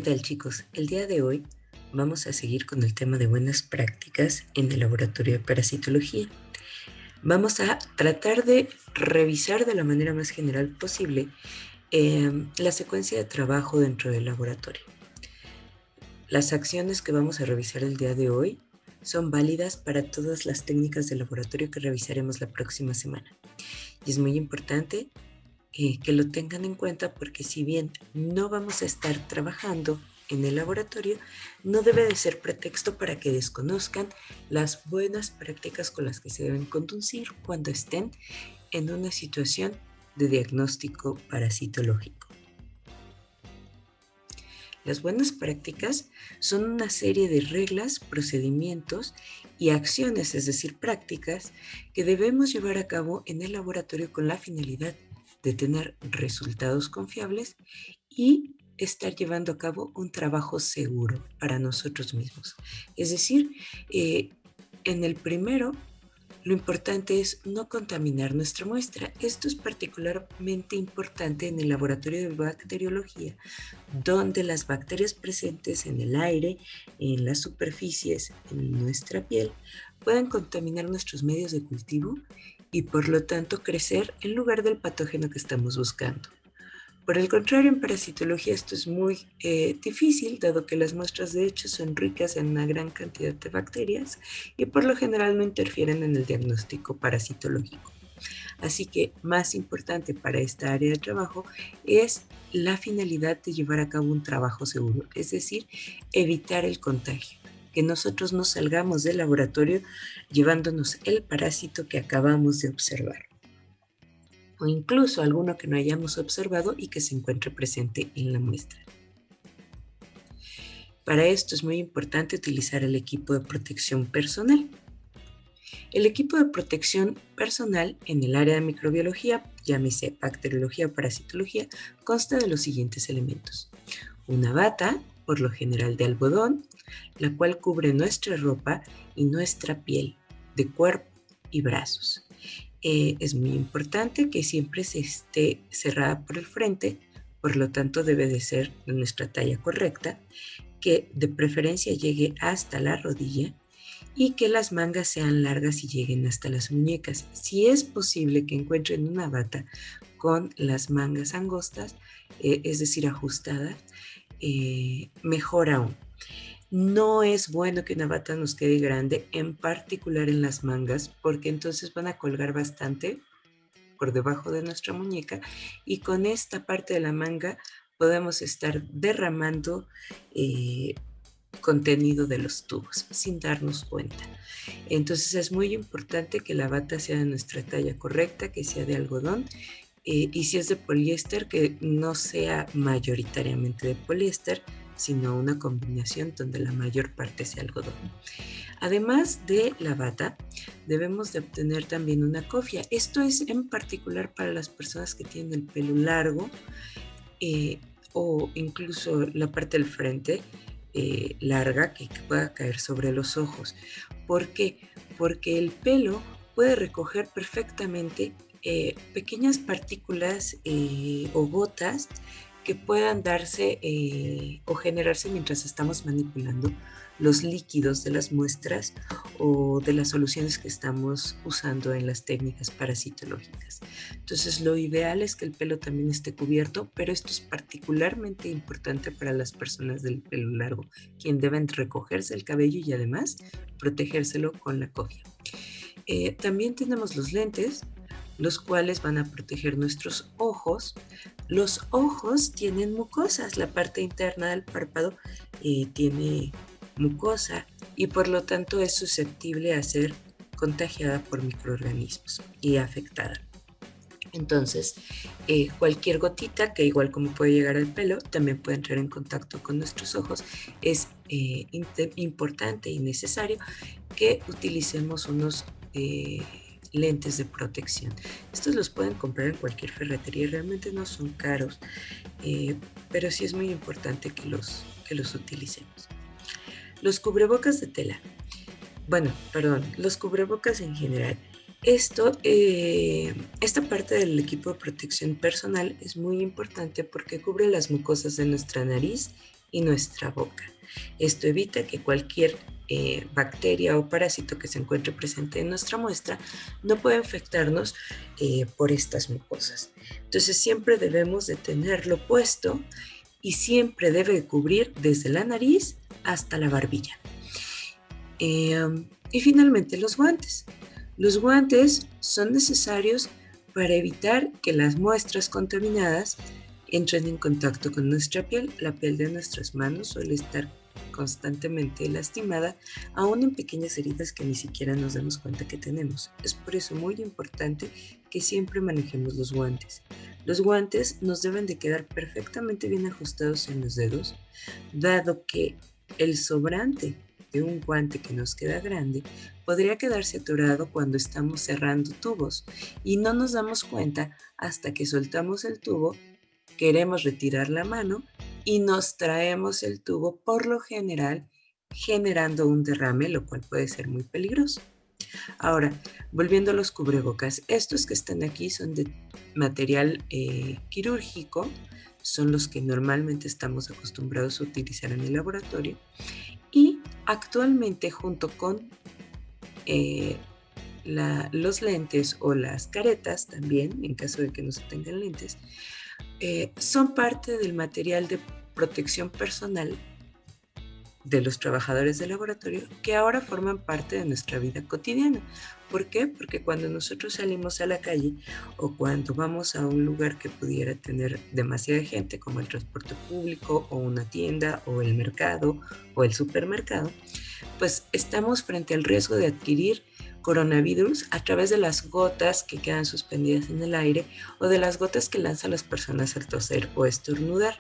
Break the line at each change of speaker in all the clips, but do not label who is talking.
¿Qué tal, chicos? El día de hoy vamos a seguir con el tema de buenas prácticas en el laboratorio de parasitología. Vamos a tratar de revisar de la manera más general posible la secuencia de trabajo dentro del laboratorio. Las acciones que vamos a revisar el día de hoy son válidas para todas las técnicas de laboratorio que revisaremos la próxima semana. Y es muy importante que lo tengan en cuenta porque si bien no vamos a estar trabajando en el laboratorio, no debe de ser pretexto para que desconozcan las buenas prácticas con las que se deben conducir cuando estén en una situación de diagnóstico parasitológico. Las buenas prácticas son una serie de reglas, procedimientos y acciones, es decir, prácticas, que debemos llevar a cabo en el laboratorio con la finalidad de tener resultados confiables y estar llevando a cabo un trabajo seguro para nosotros mismos. Es decir, eh, en el primero lo importante es no contaminar nuestra muestra. Esto es particularmente importante en el laboratorio de bacteriología, donde las bacterias presentes en el aire, en las superficies, en nuestra piel, pueden contaminar nuestros medios de cultivo y por lo tanto crecer en lugar del patógeno que estamos buscando. Por el contrario, en parasitología esto es muy difícil, dado que las muestras de hecho son ricas en una gran cantidad de bacterias y por lo general no interfieren en el diagnóstico parasitológico. Así que más importante para esta área de trabajo es la finalidad de llevar a cabo un trabajo seguro, es decir, evitar el contagio, que nosotros no salgamos del laboratorio llevándonos el parásito que acabamos de observar o incluso alguno que no hayamos observado y que se encuentre presente en la muestra. Para esto es muy importante utilizar el equipo de protección personal. El equipo de protección personal en el área de microbiología, llámese bacteriología o parasitología, consta de los siguientes elementos. Una bata, por lo general de algodón, la cual cubre nuestra ropa y nuestra piel, de cuerpo y brazos. Es muy importante que siempre se esté cerrada por el frente, por lo tanto debe de ser de nuestra talla correcta, que de preferencia llegue hasta la rodilla y que las mangas sean largas y lleguen hasta las muñecas. Si es posible que encuentren una bata con las mangas angostas, es decir, ajustadas, mejor aún. No es bueno que una bata nos quede grande, en particular en las mangas, porque entonces van a colgar bastante por debajo de nuestra muñeca y con esta parte de la manga podemos estar derramando contenido de los tubos sin darnos cuenta. Entonces es muy importante que la bata sea de nuestra talla correcta, que sea de algodón y si es de poliéster, que no sea mayoritariamente de poliéster, sino una combinación donde la mayor parte sea algodón. Además de la bata, debemos de obtener también una cofia. Esto es en particular para las personas que tienen el pelo largo eh, o incluso la parte del frente larga que pueda caer sobre los ojos. ¿Por qué? Porque el pelo puede recoger perfectamente pequeñas partículas o gotas que puedan darse o generarse mientras estamos manipulando los líquidos de las muestras o de las soluciones que estamos usando en las técnicas parasitológicas. Entonces, lo ideal es que el pelo también esté cubierto, pero esto es particularmente importante para las personas del pelo largo, quien deben recogerse el cabello y además protegérselo con la cofia. También tenemos los lentes, los cuales van a proteger nuestros ojos. Los ojos tienen mucosas, la parte interna del párpado tiene mucosa y por lo tanto es susceptible a ser contagiada por microorganismos y afectada. Entonces, cualquier gotita, que igual como puede llegar al pelo, también puede entrar en contacto con nuestros ojos. Es importante y necesario que utilicemos unos lentes de protección. Estos los pueden comprar en cualquier ferretería, realmente no son caros, pero sí es muy importante que los utilicemos. Los cubrebocas de tela. Bueno, perdón, los cubrebocas en general. Esta parte del equipo de protección personal es muy importante porque cubre las mucosas de nuestra nariz y nuestra boca. Esto evita que cualquier bacteria o parásito que se encuentre presente en nuestra muestra no pueda infectarnos por estas mucosas. Entonces siempre debemos de tenerlo puesto y siempre debe cubrir desde la nariz hasta la barbilla. Y finalmente los guantes. Los guantes son necesarios para evitar que las muestras contaminadas entren en contacto con nuestra piel. La piel de nuestras manos suele estar constantemente lastimada, aún en pequeñas heridas que ni siquiera nos damos cuenta que tenemos. Es por eso muy importante que siempre manejemos los guantes. Los guantes nos deben de quedar perfectamente bien ajustados en los dedos, dado que el sobrante de un guante que nos queda grande podría quedarse atorado cuando estamos cerrando tubos y no nos damos cuenta hasta que soltamos el tubo, queremos retirar la mano y nos traemos el tubo, por lo general generando un derrame, lo cual puede ser muy peligroso. Ahora, volviendo a los cubrebocas, estos que están aquí son de material quirúrgico, son los que normalmente estamos acostumbrados a utilizar en el laboratorio y actualmente junto con los lentes o las caretas también, en caso de que no se tengan lentes, son parte del material de protección personal de los trabajadores del laboratorio que ahora forman parte de nuestra vida cotidiana. ¿Por qué? Porque cuando nosotros salimos a la calle o cuando vamos a un lugar que pudiera tener demasiada gente, como el transporte público o una tienda o el mercado o el supermercado, pues estamos frente al riesgo de adquirir coronavirus a través de las gotas que quedan suspendidas en el aire o de las gotas que lanzan las personas al toser o estornudar.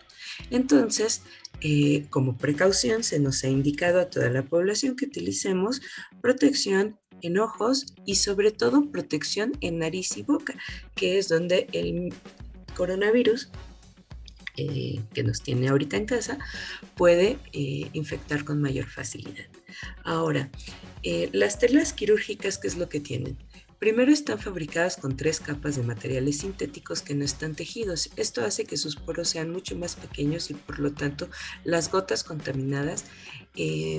Entonces, como precaución, se nos ha indicado a toda la población que utilicemos protección en ojos y sobre todo protección en nariz y boca, que es donde el coronavirus que nos tiene ahorita en casa puede infectar con mayor facilidad. Ahora, las telas quirúrgicas, ¿qué es lo que tienen? Primero están fabricadas con 3 capas de materiales sintéticos que no están tejidos. Esto hace que sus poros sean mucho más pequeños y por lo tanto las gotas contaminadas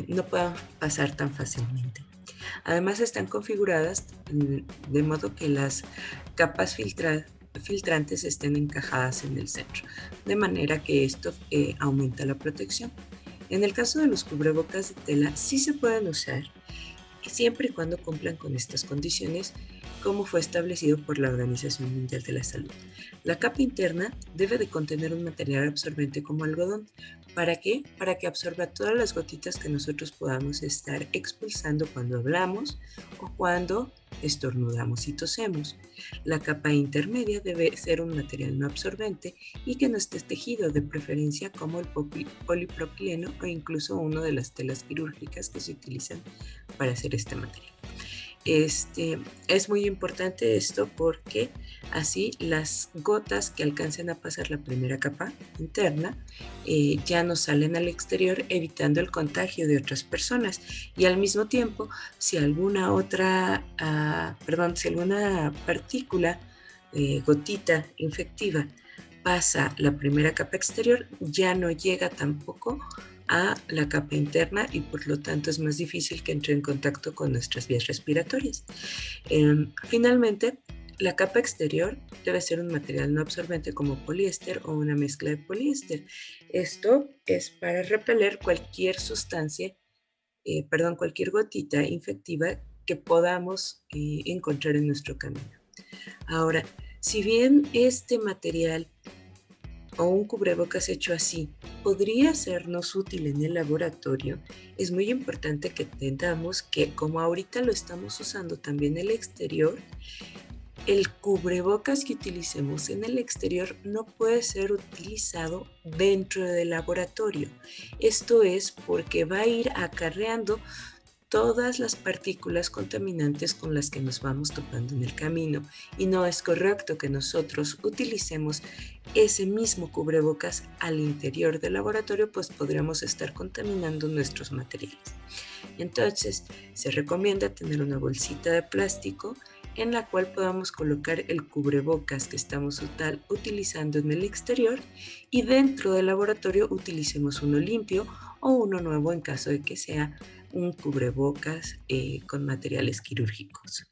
no puedan pasar tan fácilmente. Además están configuradas de modo que las capas filtrantes estén encajadas en el centro, de manera que esto aumenta la protección. En el caso de los cubrebocas de tela, sí se pueden usar siempre y cuando cumplan con estas condiciones, como fue establecido por la Organización Mundial de la Salud. La capa interna debe de contener un material absorbente como algodón. ¿Para qué? Para que absorba todas las gotitas que nosotros podamos estar expulsando cuando hablamos o cuando estornudamos y tosemos. La capa intermedia debe ser un material no absorbente y que no esté tejido, de preferencia como el polipropileno o incluso una de las telas quirúrgicas que se utilizan para hacer este material. Es muy importante esto porque así las gotas que alcancen a pasar la primera capa interna ya no salen al exterior, evitando el contagio de otras personas, y al mismo tiempo si alguna partícula, gotita infectiva pasa la primera capa exterior, ya no llega tampoco a la capa interna y por lo tanto es más difícil que entre en contacto con nuestras vías respiratorias. Finalmente, la capa exterior debe ser un material no absorbente como poliéster o una mezcla de poliéster. Esto es para repeler cualquier cualquier gotita infectiva que podamos encontrar en nuestro camino. Ahora, si bien este material o un cubrebocas hecho así podría sernos útil en el laboratorio, es muy importante que entendamos que, como ahorita lo estamos usando también en el exterior, el cubrebocas que utilicemos en el exterior no puede ser utilizado dentro del laboratorio. Esto es porque va a ir acarreando todas las partículas contaminantes con las que nos vamos topando en el camino, y no es correcto que nosotros utilicemos ese mismo cubrebocas al interior del laboratorio, pues podríamos estar contaminando nuestros materiales. Entonces, se recomienda tener una bolsita de plástico en la cual podamos colocar el cubrebocas que estamos utilizando en el exterior y dentro del laboratorio utilicemos uno limpio o uno nuevo en caso de que sea un cubrebocas con materiales quirúrgicos.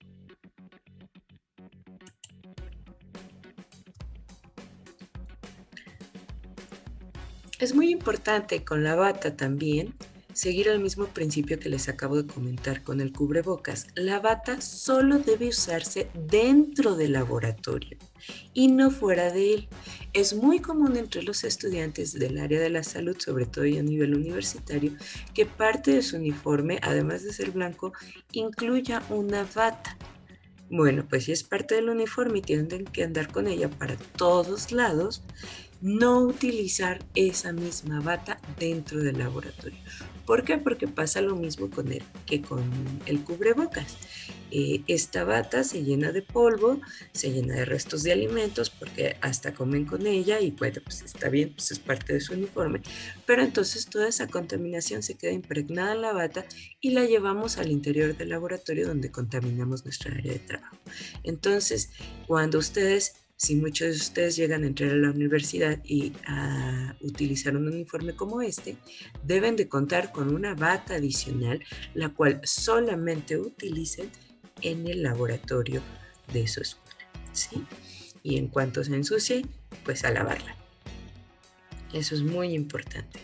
Es muy importante con la bata también seguir el mismo principio que les acabo de comentar con el cubrebocas. La bata solo debe usarse dentro del laboratorio y no fuera de él. Es muy común entre los estudiantes del área de la salud, sobre todo y a nivel universitario, que parte de su uniforme, además de ser blanco, incluya una bata. Bueno, pues si es parte del uniforme y tienen que andar con ella para todos lados, no utilizar esa misma bata dentro del laboratorio. ¿Por qué? Porque pasa lo mismo que con el cubrebocas. Esta bata se llena de polvo, se llena de restos de alimentos, porque hasta comen con ella y bueno, pues está bien, pues es parte de su uniforme, pero entonces toda esa contaminación se queda impregnada en la bata y la llevamos al interior del laboratorio donde contaminamos nuestra área de trabajo. Entonces, cuando si muchos de ustedes llegan a entrar a la universidad y a utilizar un uniforme como este, deben de contar con una bata adicional, la cual solamente utilicen en el laboratorio de su escuela, ¿sí? Y en cuanto se ensucie, pues a lavarla. Eso es muy importante.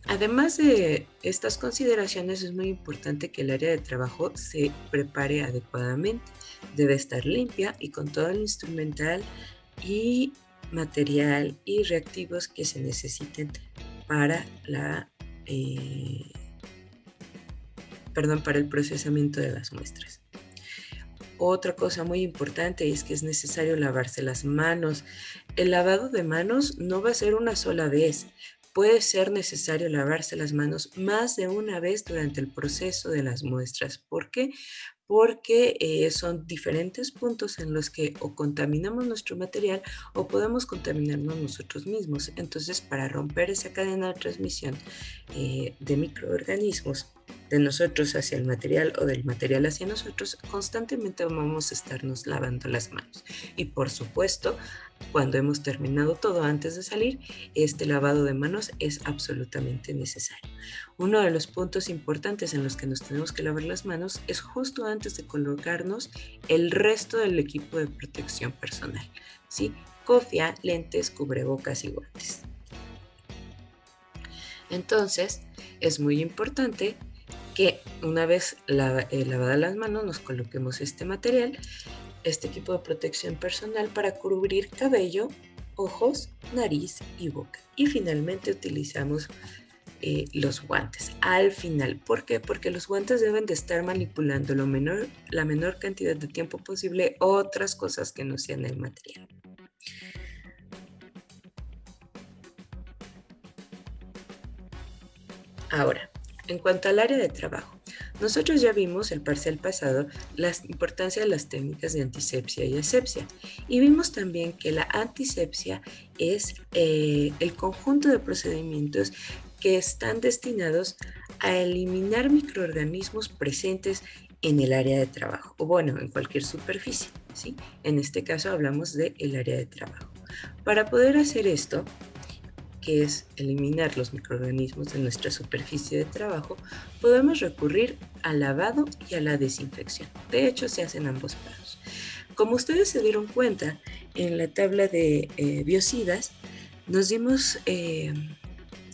Además de estas consideraciones, es muy importante que el área de trabajo se prepare adecuadamente. Debe estar limpia y con todo el instrumental y material y reactivos que se necesiten para para el procesamiento de las muestras. Otra cosa muy importante es que es necesario lavarse las manos. El lavado de manos no va a ser una sola vez. Puede ser necesario lavarse las manos más de una vez durante el proceso de las muestras. ¿Por qué? Porque son diferentes puntos en los que o contaminamos nuestro material o podemos contaminarnos nosotros mismos. Entonces, para romper esa cadena de transmisión de microorganismos de nosotros hacia el material o del material hacia nosotros, constantemente vamos a estarnos lavando las manos. Y por supuesto, cuando hemos terminado todo antes de salir, este lavado de manos es absolutamente necesario. Uno de los puntos importantes en los que nos tenemos que lavar las manos es justo antes de colocarnos el resto del equipo de protección personal, ¿sí? Cofia, lentes, cubrebocas y guantes. Entonces, es muy importante que una vez lavadas las manos nos coloquemos este material, este equipo de protección personal para cubrir cabello, ojos, nariz y boca. Y finalmente utilizamos los guantes al final. ¿Por qué? Porque los guantes deben de estar manipulando la menor cantidad de tiempo posible otras cosas que no sean el material. Ahora, en cuanto al área de trabajo, nosotros ya vimos el parcial pasado la importancia de las técnicas de antisepsia y asepsia y vimos también que la antisepsia es el conjunto de procedimientos que están destinados a eliminar microorganismos presentes en el área de trabajo o bueno, en cualquier superficie, ¿sí? En este caso hablamos del área de trabajo. Para poder hacer esto, que es eliminar los microorganismos de nuestra superficie de trabajo, podemos recurrir al lavado y a la desinfección. De hecho, se hacen ambos pasos. Como ustedes se dieron cuenta, en la tabla de biocidas, nos dimos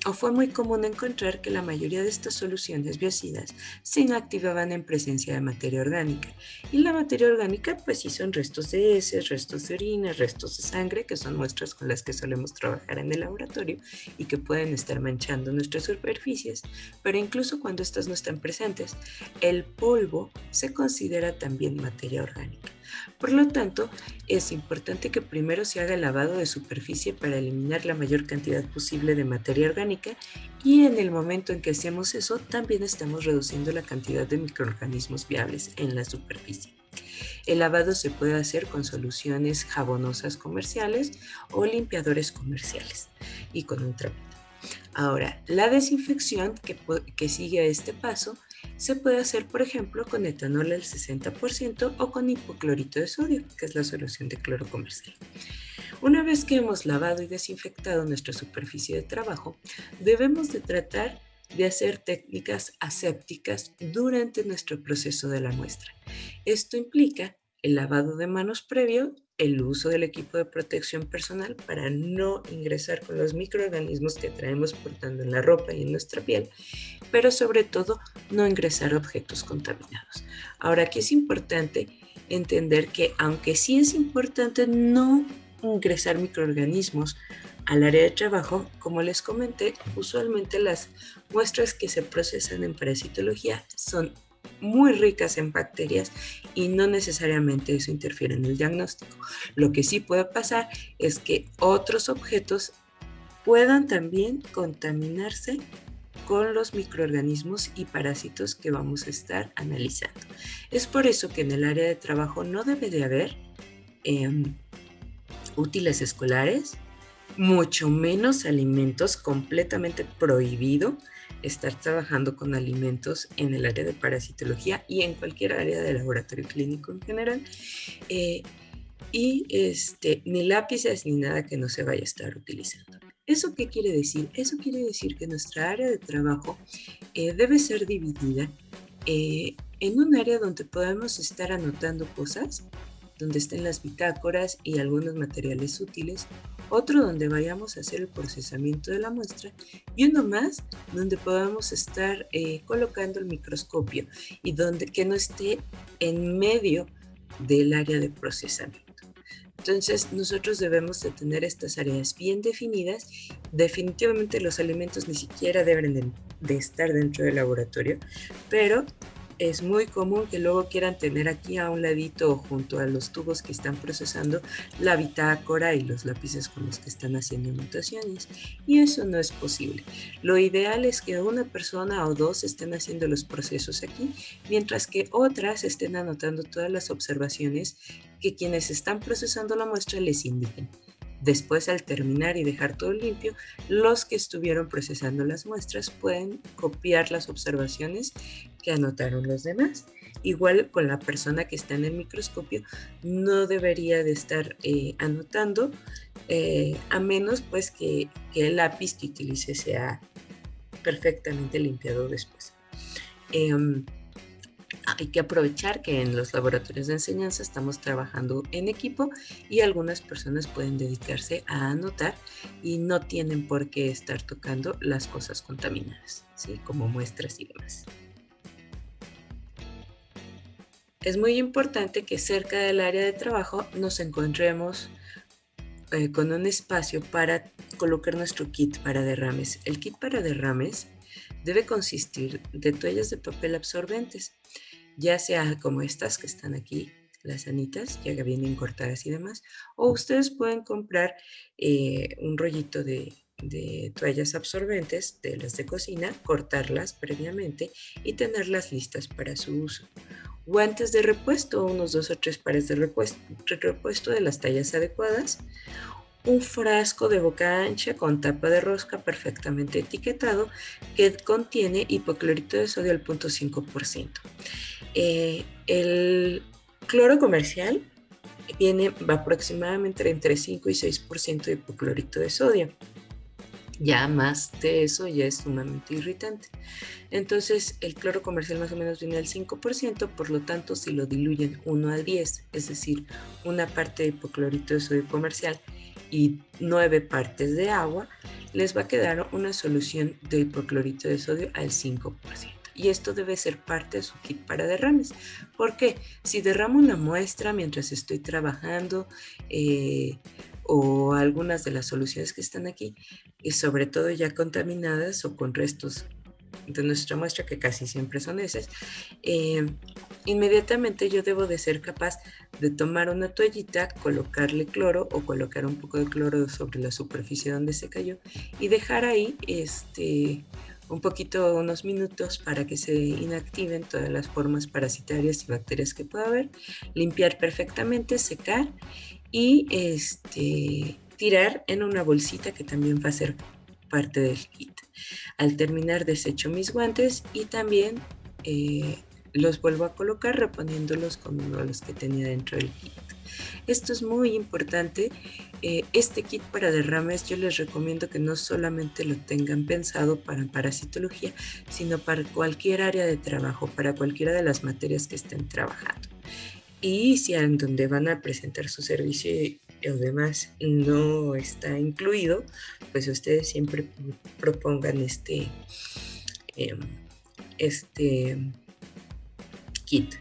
o fue muy común encontrar que la mayoría de estas soluciones biocidas se inactivaban en presencia de materia orgánica. Y la materia orgánica, pues sí son restos de heces, restos de orina, restos de sangre, que son muestras con las que solemos trabajar en el laboratorio y que pueden estar manchando nuestras superficies. Pero incluso cuando estas no están presentes, el polvo se considera también materia orgánica. Por lo tanto, es importante que primero se haga el lavado de superficie para eliminar la mayor cantidad posible de materia orgánica y en el momento en que hacemos eso también estamos reduciendo la cantidad de microorganismos viables en la superficie. El lavado se puede hacer con soluciones jabonosas comerciales o limpiadores comerciales y con un trapito. Ahora, la desinfección que sigue a este paso Se puede hacer, por ejemplo, con etanol al 60% o con hipoclorito de sodio, que es la solución de cloro comercial. Una vez que hemos lavado y desinfectado nuestra superficie de trabajo, debemos de tratar de hacer técnicas asépticas durante nuestro proceso de la muestra. Esto implica el lavado de manos previo, el uso del equipo de protección personal para no ingresar con los microorganismos que traemos portando en la ropa y en nuestra piel, pero sobre todo no ingresar objetos contaminados. Ahora, aquí es importante entender que aunque sí es importante no ingresar microorganismos al área de trabajo, como les comenté, usualmente las muestras que se procesan en parasitología son muy ricas en bacterias y no necesariamente eso interfiere en el diagnóstico. Lo que sí puede pasar es que otros objetos puedan también contaminarse con los microorganismos y parásitos que vamos a estar analizando. Es por eso que en el área de trabajo no debe de haber útiles escolares, mucho menos alimentos, completamente prohibido estar trabajando con alimentos en el área de parasitología y en cualquier área de laboratorio clínico en general. Ni lápices ni nada que no se vaya a estar utilizando. ¿Eso qué quiere decir? Eso quiere decir que nuestra área de trabajo debe ser dividida en un área donde podemos estar anotando cosas, donde estén las bitácoras y algunos materiales útiles, otro donde vayamos a hacer el procesamiento de la muestra y uno más donde podamos estar colocando el microscopio y que no esté en medio del área de procesamiento. Entonces, nosotros debemos de tener estas áreas bien definidas. Definitivamente los alimentos ni siquiera deben de estar dentro del laboratorio, pero es muy común que luego quieran tener aquí a un ladito o junto a los tubos que están procesando la bitácora y los lápices con los que están haciendo anotaciones, y eso no es posible. Lo ideal es que una persona o dos estén haciendo los procesos aquí, mientras que otras estén anotando todas las observaciones que quienes están procesando la muestra les indiquen. Después, al terminar y dejar todo limpio, los que estuvieron procesando las muestras pueden copiar las observaciones que anotaron los demás. Igual con la persona que está en el microscopio, no debería de estar anotando, a menos pues que el lápiz que utilice sea perfectamente limpiado después. Hay que aprovechar que en los laboratorios de enseñanza estamos trabajando en equipo y algunas personas pueden dedicarse a anotar y no tienen por qué estar tocando las cosas contaminadas, ¿sí? Como muestras y demás. Es muy importante que cerca del área de trabajo nos encontremos con un espacio para colocar nuestro kit para derrames. El kit para derrames debe consistir de toallas de papel absorbentes, ya sea como estas que están aquí, las sanitas, ya que vienen cortadas y demás, o ustedes pueden comprar un rollito de toallas absorbentes de las de cocina, cortarlas previamente y tenerlas listas para su uso. Guantes de repuesto, unos 2 o 3 pares de repuesto de las tallas adecuadas, un frasco de boca ancha con tapa de rosca perfectamente etiquetado que contiene hipoclorito de sodio al 0.5%. El cloro comercial va aproximadamente entre 5 y 6% de hipoclorito de sodio. Ya más de eso ya es sumamente irritante. Entonces, el cloro comercial más o menos viene al 5%, por lo tanto, si lo diluyen 1 a 10, es decir, una parte de hipoclorito de sodio comercial y 9 partes de agua, les va a quedar una solución de hipoclorito de sodio al 5%. Y esto debe ser parte de su kit para derrames. ¿Por qué? Si derramo una muestra mientras estoy trabajando o algunas de las soluciones que están aquí, y sobre todo ya contaminadas o con restos de nuestra muestra, que casi siempre son esas, inmediatamente yo debo de ser capaz de tomar una toallita, colocarle cloro o colocar un poco de cloro sobre la superficie donde se cayó y dejar ahí un poquito, unos minutos para que se inactiven todas las formas parasitarias y bacterias que pueda haber, limpiar perfectamente, secar y tirar en una bolsita que también va a ser parte del kit. Al terminar desecho mis guantes y también los vuelvo a colocar reponiéndolos con uno de los que tenía dentro del kit. Esto es muy importante. Este kit para derrames yo les recomiendo que no solamente lo tengan pensado para parasitología, sino para cualquier área de trabajo, para cualquiera de las materias que estén trabajando. Y si en donde van a presentar su servicio o demás no está incluido, pues ustedes siempre propongan este kit.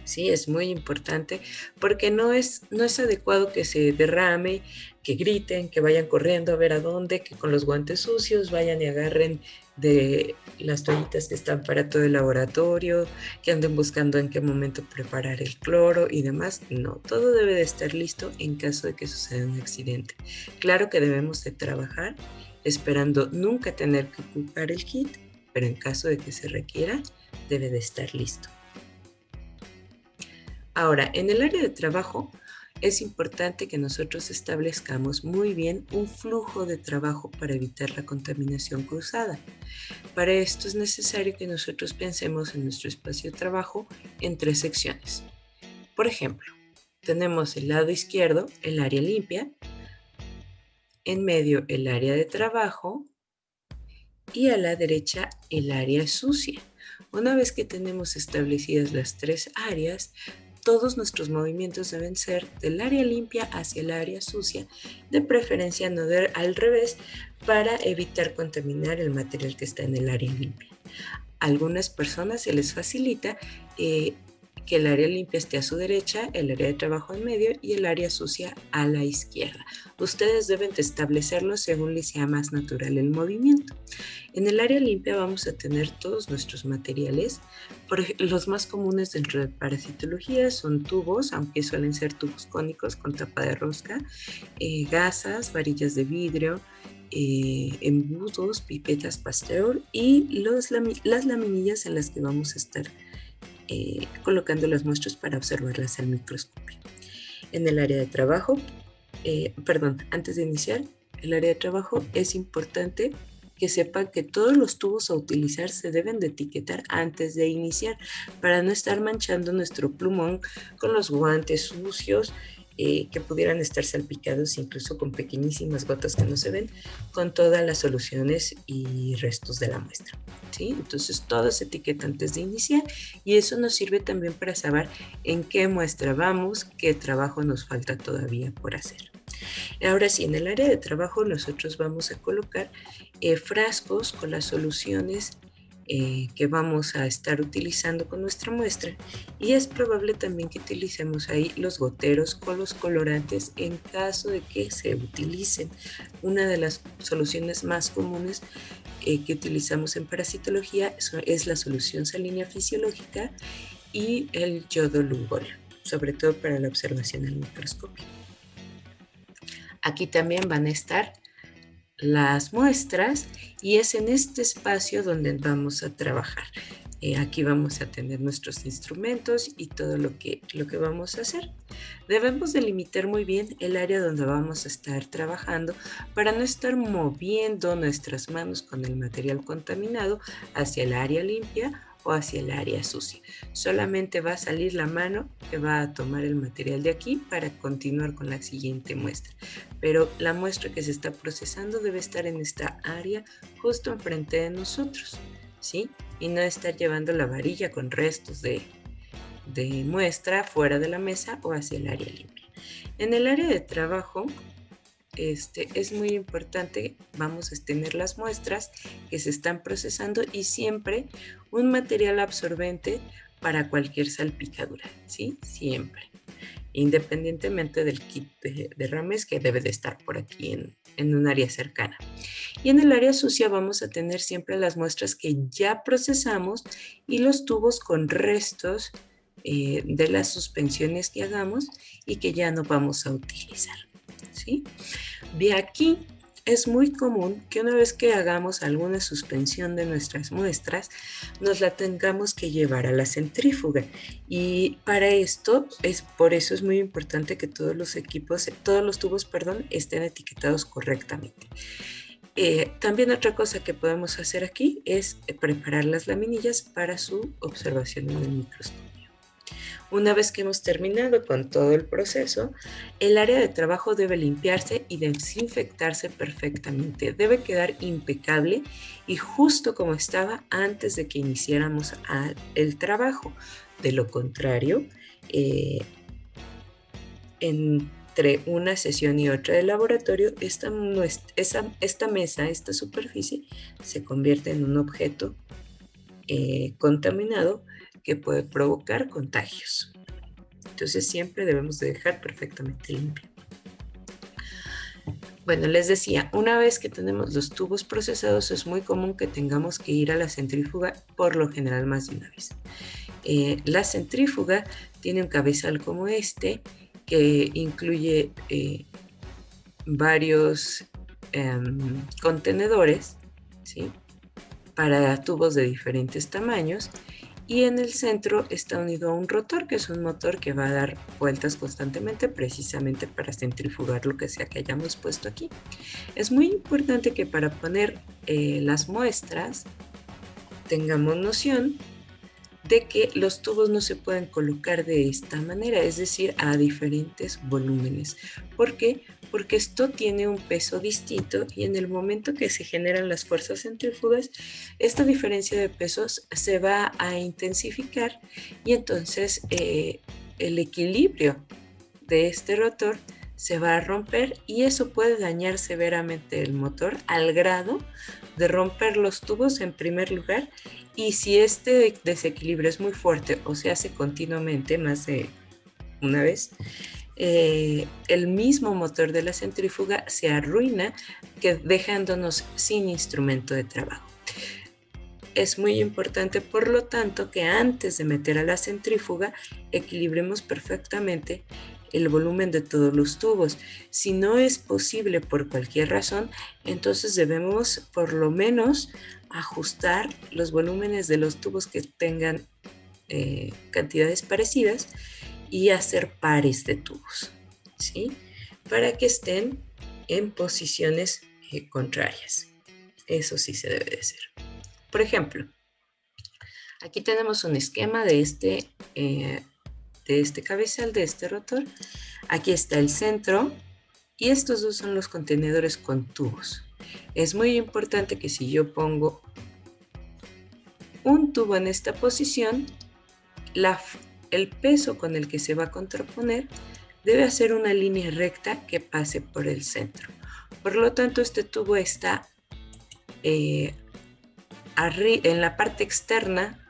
Sí, es muy importante porque no es adecuado que se derrame, que griten, que vayan corriendo a ver a dónde, que con los guantes sucios vayan y agarren de las toallitas que están para todo el laboratorio, que anden buscando en qué momento preparar el cloro y demás. No, todo debe de estar listo en caso de que suceda un accidente. Claro que debemos de trabajar esperando nunca tener que ocupar el kit, pero en caso de que se requiera, debe de estar listo. Ahora, en el área de trabajo es importante que nosotros establezcamos muy bien un flujo de trabajo para evitar la contaminación cruzada. Para esto es necesario que nosotros pensemos en nuestro espacio de trabajo en 3 secciones. Por ejemplo, tenemos el lado izquierdo, el área limpia, en medio el área de trabajo y a la derecha el área sucia. Una vez que tenemos establecidas las 3 áreas, todos nuestros movimientos deben ser del área limpia hacia el área sucia, de preferencia no al revés, para evitar contaminar el material que está en el área limpia. A algunas personas se les facilita que el área limpia esté a su derecha, el área de trabajo en medio y el área sucia a la izquierda. Ustedes deben de establecerlo según les sea más natural el movimiento. En el área limpia vamos a tener todos nuestros materiales. Los más comunes dentro de parasitología son tubos, aunque suelen ser tubos cónicos con tapa de rosca, gasas, varillas de vidrio, embudos, pipetas Pasteur y las laminillas en las que vamos a estar colocando las muestras para observarlas al microscopio. En el área de trabajo, antes de iniciar el área de trabajo es importante que sepan que todos los tubos a utilizar se deben de etiquetar antes de iniciar para no estar manchando nuestro plumón con los guantes sucios que pudieran estar salpicados incluso con pequeñísimas gotas que no se ven con todas las soluciones y restos de la muestra, ¿sí? Entonces todo se etiqueta antes de iniciar y eso nos sirve también para saber en qué muestra vamos, qué trabajo nos falta todavía por hacer. Ahora sí, en el área de trabajo nosotros vamos a colocar frascos con las soluciones que vamos a estar utilizando con nuestra muestra y es probable también que utilicemos ahí los goteros con los colorantes en caso de que se utilicen. Una de las soluciones más comunes que utilizamos en parasitología es la solución salina fisiológica y el yodo lugol, sobre todo para la observación al microscopio. Aquí también van a estar las muestras y es en este espacio donde vamos a trabajar. Aquí vamos a tener nuestros instrumentos y todo lo que vamos a hacer. Debemos delimitar muy bien el área donde vamos a estar trabajando para no estar moviendo nuestras manos con el material contaminado hacia el área limpia o hacia el área sucia. Solamente va a salir la mano que va a tomar el material de aquí para continuar con la siguiente muestra. Pero la muestra que se está procesando debe estar en esta área justo enfrente de nosotros, ¿sí? Y no estar llevando la varilla con restos de muestra fuera de la mesa o hacia el área limpia. En el área de trabajo, es muy importante, vamos a tener las muestras que se están procesando y siempre un material absorbente para cualquier salpicadura, ¿sí? Siempre, independientemente del kit de derrames que debe de estar por aquí en un área cercana. Y en el área sucia vamos a tener siempre las muestras que ya procesamos y los tubos con restos de las suspensiones que hagamos y que ya no vamos a utilizar, ¿sí? De aquí es muy común que una vez que hagamos alguna suspensión de nuestras muestras, nos la tengamos que llevar a la centrífuga. Y para esto, por eso es muy importante que todos los tubos, estén etiquetados correctamente. También otra cosa que podemos hacer aquí es preparar las laminillas para su observación en el microscopio. Una vez que hemos terminado con todo el proceso, el área de trabajo debe limpiarse y desinfectarse perfectamente. Debe quedar impecable y justo como estaba antes de que iniciáramos el trabajo. De lo contrario, entre una sesión y otra de laboratorio, esta mesa, esta superficie, se convierte en un objeto contaminado que puede provocar contagios. Entonces siempre debemos de dejar perfectamente limpio. Bueno, les decía, una vez que tenemos los tubos procesados, es muy común que tengamos que ir a la centrífuga, por lo general más de una vez. La centrífuga tiene un cabezal como este, que incluye varios contenedores, ¿sí?, para tubos de diferentes tamaños, y en el centro está unido a un rotor, que es un motor que va a dar vueltas constantemente precisamente para centrifugar lo que sea que hayamos puesto aquí. Es muy importante que para poner las muestras tengamos noción de que los tubos no se pueden colocar de esta manera, es decir, a diferentes volúmenes. ¿Por qué? Porque esto tiene un peso distinto y en el momento que se generan las fuerzas centrífugas, esta diferencia de pesos se va a intensificar y entonces el equilibrio de este rotor se va a romper y eso puede dañar severamente el motor al grado de romper los tubos en primer lugar, y si este desequilibrio es muy fuerte o se hace continuamente más de una vez, el mismo motor de la centrífuga se arruina, dejándonos sin instrumento de trabajo. Es muy importante, por lo tanto, que antes de meter a la centrífuga equilibremos perfectamente el volumen de todos los tubos. Si no es posible por cualquier razón, entonces debemos por lo menos ajustar los volúmenes de los tubos que tengan cantidades parecidas y hacer pares de tubos, ¿sí?, para que estén en posiciones contrarias. Eso sí se debe de hacer. Por ejemplo, aquí tenemos un esquema de este cabezal, de este rotor. Aquí está el centro y estos dos son los contenedores con tubos. Es muy importante que si yo pongo un tubo en esta posición, el peso con el que se va a contraponer debe hacer una línea recta que pase por el centro. Por lo tanto, este tubo está en la parte externa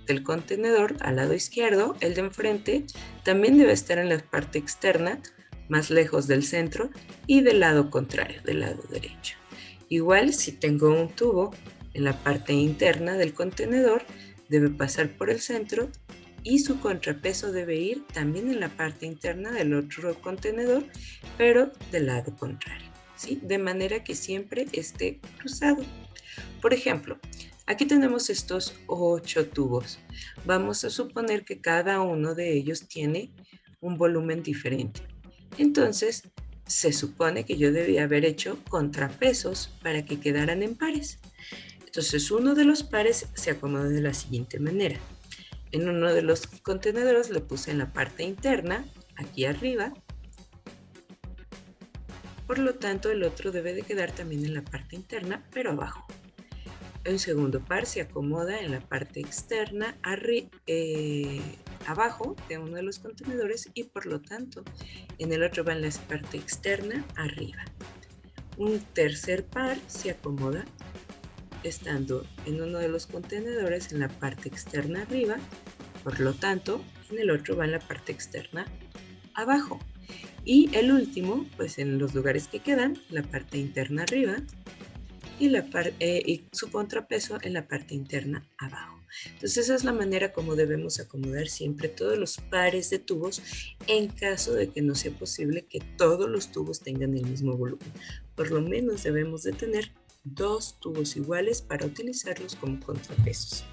del contenedor, al lado izquierdo. El de enfrente también debe estar en la parte externa, más lejos del centro, y del lado contrario, del lado derecho. Igual, si tengo un tubo en la parte interna del contenedor, debe pasar por el centro y su contrapeso debe ir también en la parte interna del otro contenedor, pero del lado contrario, ¿sí?, de manera que siempre esté cruzado. Por ejemplo, aquí tenemos estos 8 tubos. Vamos a suponer que cada uno de ellos tiene un volumen diferente. Entonces, se supone que yo debía haber hecho contrapesos para que quedaran en pares. Entonces, uno de los pares se acomoda de la siguiente manera. En uno de los contenedores le puse en la parte interna, aquí arriba. Por lo tanto, el otro debe de quedar también en la parte interna, pero abajo. Un segundo par se acomoda en la parte externa, abajo de uno de los contenedores, y por lo tanto en el otro va en la parte externa, arriba. Un tercer par se acomoda estando en uno de los contenedores en la parte externa, arriba, por lo tanto en el otro va en la parte externa, abajo. Y el último, pues en los lugares que quedan, la parte interna arriba, y su contrapeso en la parte interna abajo. Entonces esa es la manera como debemos acomodar siempre todos los pares de tubos en caso de que no sea posible que todos los tubos tengan el mismo volumen. Por lo menos debemos de tener 2 tubos iguales para utilizarlos como contrapesos.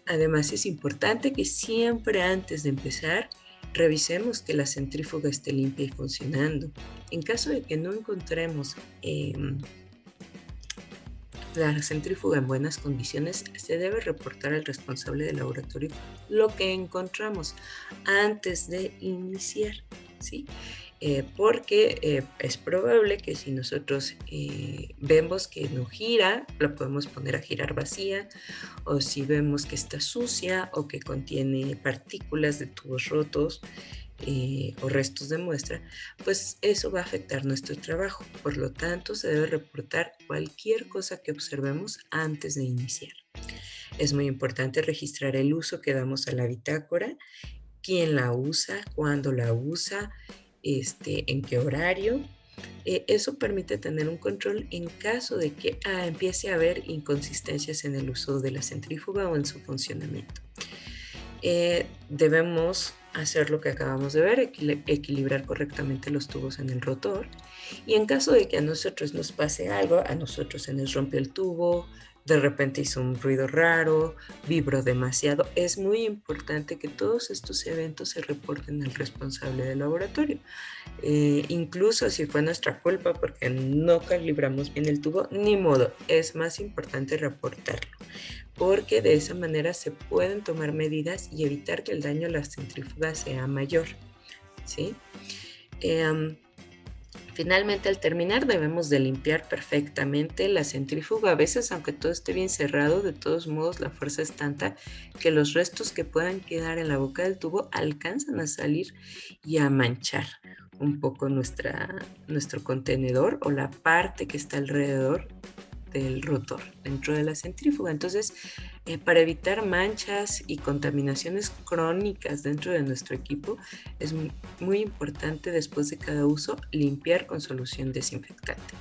Además, es importante que siempre antes de empezar revisemos que la centrífuga esté limpia y funcionando. En caso de que no encontremos la centrífuga en buenas condiciones, se debe reportar al responsable del laboratorio lo que encontramos antes de iniciar, ¿sí? Porque es probable que si nosotros vemos que no gira, lo podemos poner a girar vacía, o si vemos que está sucia o que contiene partículas de tubos rotos, o restos de muestra, pues eso va a afectar nuestro trabajo. Por lo tanto, se debe reportar cualquier cosa que observemos antes de iniciar. Es muy importante registrar el uso que damos a la bitácora, quién la usa, cuándo la usa, en qué horario. Eso permite tener un control en caso de que empiece a haber inconsistencias en el uso de la centrífuga o en su funcionamiento. Debemos hacer lo que acabamos de ver, equilibrar correctamente los tubos en el rotor, y en caso de que a nosotros nos pase algo, a nosotros se nos rompe el tubo, de repente hizo un ruido raro, vibró demasiado, es muy importante que todos estos eventos se reporten al responsable del laboratorio. Incluso si fue nuestra culpa porque no calibramos bien el tubo, ni modo, es más importante reportarlo, porque de esa manera se pueden tomar medidas y evitar que el daño a la centrífuga sea mayor, ¿sí? Finalmente, al terminar, debemos de limpiar perfectamente la centrífuga. A veces, aunque todo esté bien cerrado, de todos modos la fuerza es tanta que los restos que puedan quedar en la boca del tubo alcanzan a salir y a manchar un poco nuestro contenedor o la parte que está alrededor del rotor dentro de la centrífuga. Entonces, para evitar manchas y contaminaciones crónicas dentro de nuestro equipo, es muy importante después de cada uso limpiar con solución desinfectante.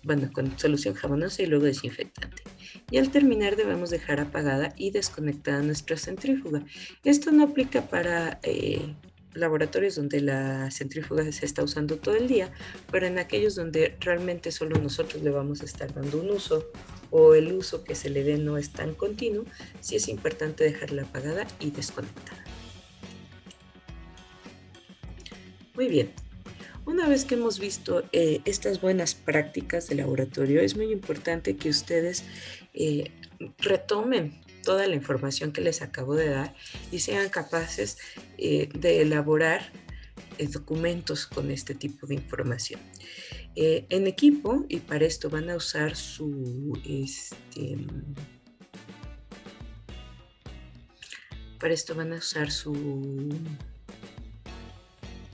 Bueno, con solución jabonosa y luego desinfectante. Y al terminar debemos dejar apagada y desconectada nuestra centrífuga. Esto no aplica para laboratorios donde la centrífuga se está usando todo el día, pero en aquellos donde realmente solo nosotros le vamos a estar dando un uso o el uso que se le dé no es tan continuo, sí es importante dejarla apagada y desconectada. Muy bien. Una vez que hemos visto estas buenas prácticas de laboratorio, es muy importante que ustedes retomen toda la información que les acabo de dar y sean capaces de elaborar documentos con este tipo de información. En equipo, y para esto van a usar su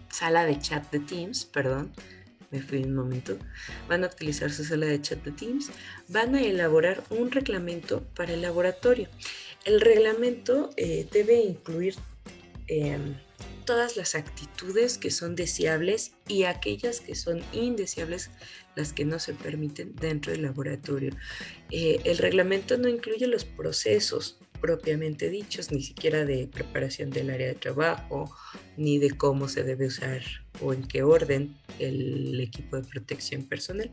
sala de chat de Teams, perdón, me fui un momento, van a utilizar su sala de chat de Teams, van a elaborar un reglamento para el laboratorio. El reglamento debe incluir todas las actitudes que son deseables y aquellas que son indeseables, las que no se permiten dentro del laboratorio. El reglamento no incluye los procesos propiamente dichos, ni siquiera de preparación del área de trabajo, ni de cómo se debe usar o en qué orden el equipo de protección personal,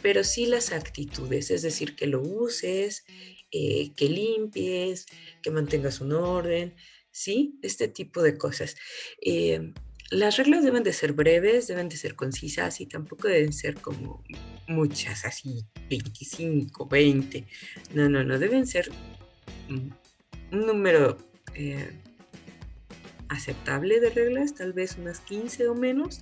pero sí las actitudes, es decir, que lo uses, que limpies, que mantengas un orden, ¿sí? Este tipo de cosas. Las reglas deben de ser breves, deben de ser concisas y tampoco deben ser como muchas, así 25, 20. No, no, no, deben ser un número aceptable de reglas, tal vez unas 15 o menos,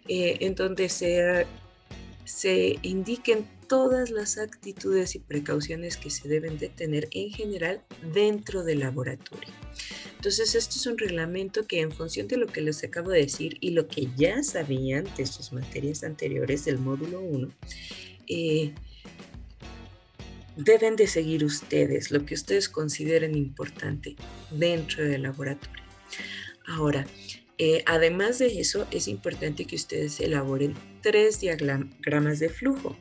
en donde se indiquen todas las actitudes y precauciones que se deben de tener en general dentro del laboratorio. Entonces, esto es un reglamento que en función de lo que les acabo de decir y lo que ya sabían de sus materias anteriores del módulo 1, deben de seguir ustedes lo que ustedes consideren importante dentro del laboratorio. Ahora, además de eso, es importante que ustedes elaboren 3 diagramas de flujo,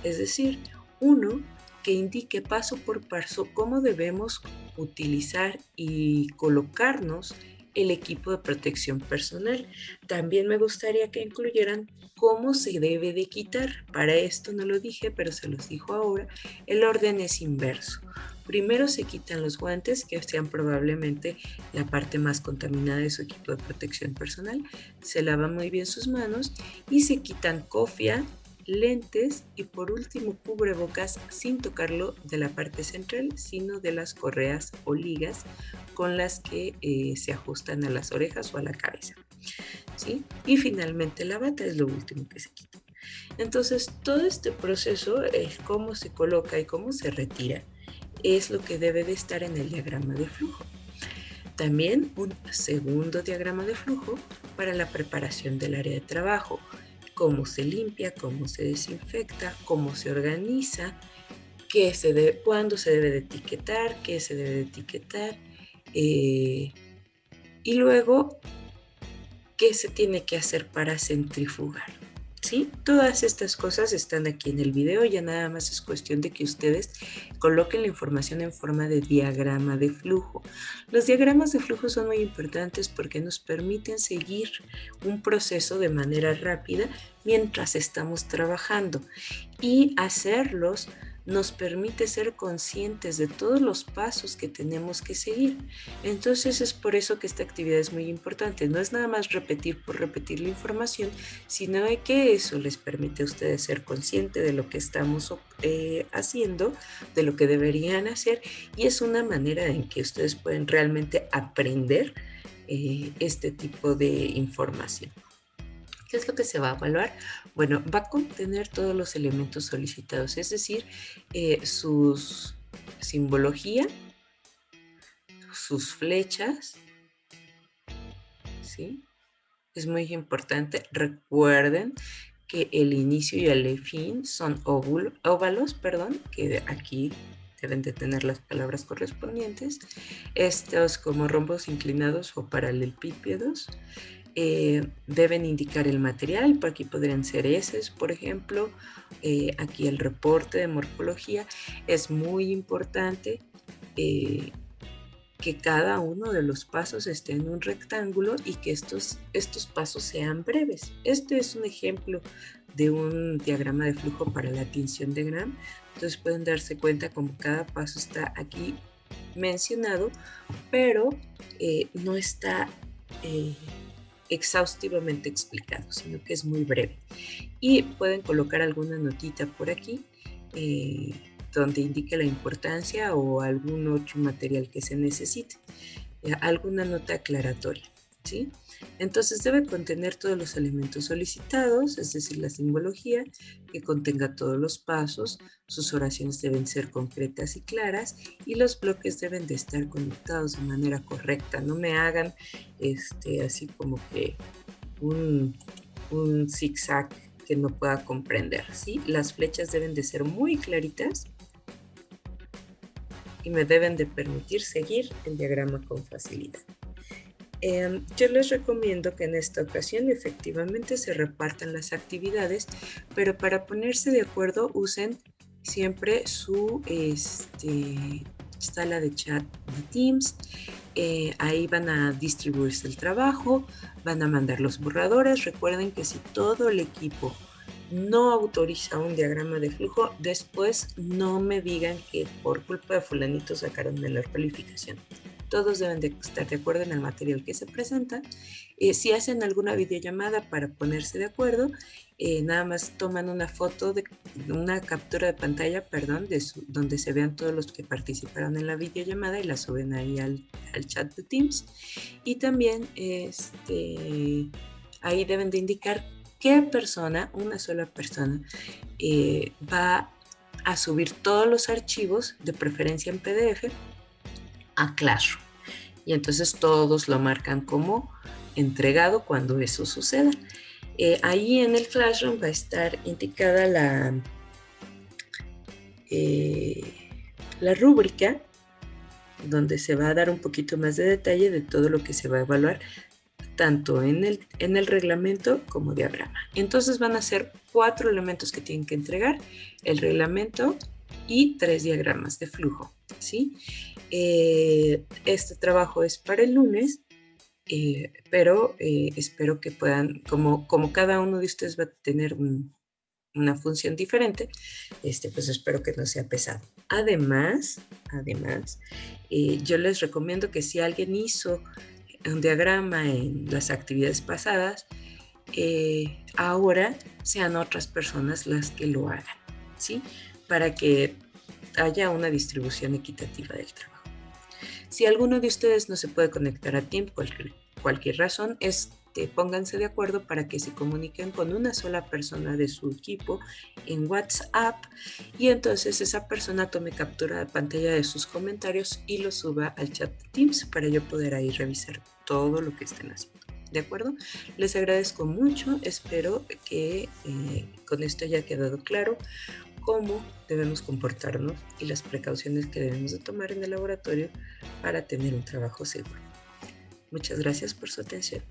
es decir, uno que indique paso por paso cómo debemos utilizar y colocarnos el equipo de protección personal. También me gustaría que incluyeran cómo se debe de quitar. Para esto no lo dije, pero se los dijo ahora. El orden es inverso. Primero se quitan los guantes, que sean probablemente la parte más contaminada de su equipo de protección personal. Se lavan muy bien sus manos y se quitan cofia, lentes y por último cubrebocas sin tocarlo de la parte central, sino de las correas o ligas con las que se ajustan a las orejas o a la cabeza, ¿sí? Y finalmente la bata es lo último que se quita. Entonces, todo este proceso, cómo se coloca y cómo se retira, es lo que debe de estar en el diagrama de flujo. También un segundo diagrama de flujo para la preparación del área de trabajo, cómo se limpia, cómo se desinfecta, cómo se organiza, cuándo se debe de etiquetar, qué se debe de etiquetar, y luego qué se tiene que hacer para centrifugar. ¿Sí? Todas estas cosas están aquí en el video, ya nada más es cuestión de que ustedes coloquen la información en forma de diagrama de flujo. Los diagramas de flujo son muy importantes porque nos permiten seguir un proceso de manera rápida mientras estamos trabajando y hacerlos nos permite ser conscientes de todos los pasos que tenemos que seguir. Entonces es por eso que esta actividad es muy importante. No es nada más repetir por repetir la información, sino de que eso les permite a ustedes ser conscientes de lo que estamos haciendo, de lo que deberían hacer, y es una manera en que ustedes pueden realmente aprender este tipo de información. ¿Qué es lo que se va a evaluar? Bueno, va a contener todos los elementos solicitados, es decir, su simbología, sus flechas, ¿sí? Es muy importante. Recuerden que el inicio y el fin son óvalos, que aquí deben de tener las palabras correspondientes. Estos como rombos inclinados o paralelepípedos deben indicar el material, por aquí podrían ser heces, por ejemplo. Aquí el reporte de morfología es muy importante. Que cada uno de los pasos esté en un rectángulo y que estos pasos sean breves. Este es un ejemplo de un diagrama de flujo para la tinción de Gram. Entonces pueden darse cuenta como cada paso está aquí mencionado, pero no está exhaustivamente explicado, sino que es muy breve. Y pueden colocar alguna notita por aquí donde indique la importancia o algún otro material que se necesite, alguna nota aclaratoria, ¿sí? Entonces debe contener todos los elementos solicitados, es decir, la simbología, que contenga todos los pasos, sus oraciones deben ser concretas y claras y los bloques deben de estar conectados de manera correcta. No me hagan así como que un zigzag que no pueda comprender, ¿sí? Las flechas deben de ser muy claritas y me deben de permitir seguir el diagrama con facilidad. Yo les recomiendo que en esta ocasión efectivamente se repartan las actividades, pero para ponerse de acuerdo usen siempre su sala de chat de Teams. Ahí van a distribuirse el trabajo, van a mandar los borradores. Recuerden que si todo el equipo no autoriza un diagrama de flujo, después no me digan que por culpa de fulanito sacaron de la calificación. Todos deben de estar de acuerdo en el material que se presenta. Si hacen alguna videollamada para ponerse de acuerdo, nada más toman una foto, una captura de pantalla, donde se vean todos los que participaron en la videollamada y la suben ahí al chat de Teams. Y también ahí deben de indicar qué persona, una sola persona, va a subir todos los archivos, de preferencia en PDF, a Classroom. Y entonces todos lo marcan como entregado cuando eso suceda. Ahí en el Classroom va a estar indicada la rúbrica, donde se va a dar un poquito más de detalle de todo lo que se va a evaluar, tanto en el reglamento como diagrama. Entonces van a ser 4 elementos que tienen que entregar: el reglamento y 3 diagramas de flujo, ¿sí? Este trabajo es para el lunes, pero espero que puedan, como cada uno de ustedes va a tener una función diferente, pues espero que no sea pesado. Además, yo les recomiendo que si alguien hizo un diagrama en las actividades pasadas, ahora sean otras personas las que lo hagan, ¿sí? Para que haya una distribución equitativa del trabajo. Si alguno de ustedes no se puede conectar a Teams, cualquier razón, pónganse de acuerdo para que se comuniquen con una sola persona de su equipo en WhatsApp y entonces esa persona tome captura de pantalla de sus comentarios y lo suba al chat de Teams para yo poder ahí revisar todo lo que estén haciendo. ¿De acuerdo? Les agradezco mucho, espero que con esto haya quedado claro cómo debemos comportarnos y las precauciones que debemos de tomar en el laboratorio para tener un trabajo seguro. Muchas gracias por su atención.